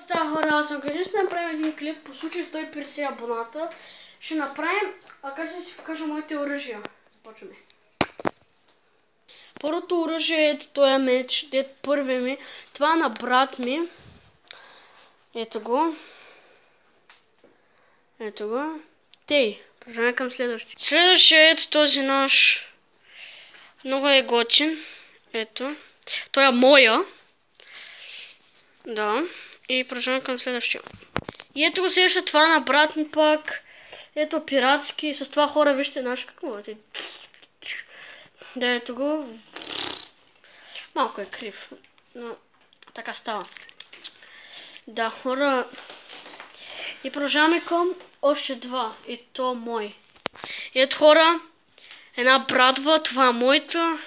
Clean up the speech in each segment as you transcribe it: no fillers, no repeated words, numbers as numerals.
Става хора, аз съм кажи, ще направим един клип по случай 150 абоната. Ще направим, кажа да си покажа моите оръжия. Започваме. Първото оръжие е ето този меч, дето първи ми. Това на брат ми. Ето го. Ето го. Тей, продължаваме към следващия. Следващия е ето този наш. Много е готин. Ето. Той е моя. Да. И продължаваме към следващия. И ето го следващия, това на брат ми пак. Ето пиратски. С това хора вижте наш какво е. Да, ето го. Малко е крив. Но така става. Да, хора. И продължаваме към още два. И то мой. И ето хора. Една брадва. Това е моята.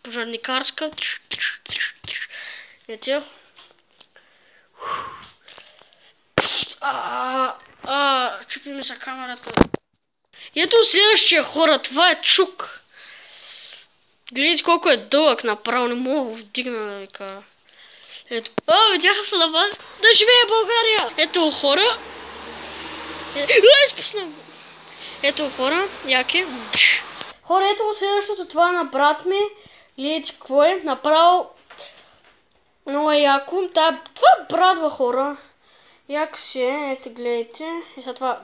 Пожарникарска. Ето. Чупи ми се камерата. И ето следващия хора. Това е чук. Гледайте колко е дълъг направо. Не мога да вдигна да ви кажа. Ето. Видяха се на вас. Да живее България! Ето хора. Спуснах го. Ето хора. Яки. Хора, ето го следващото. Това на брат ми. Гледайте какво е. Направо. Много е яко. Това е брадва хора. Яко си е. Ето гледайте. И след това.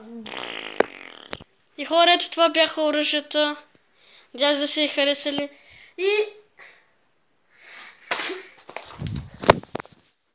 И хора, ето това бяха оръжията. Надявам се да се харесали. И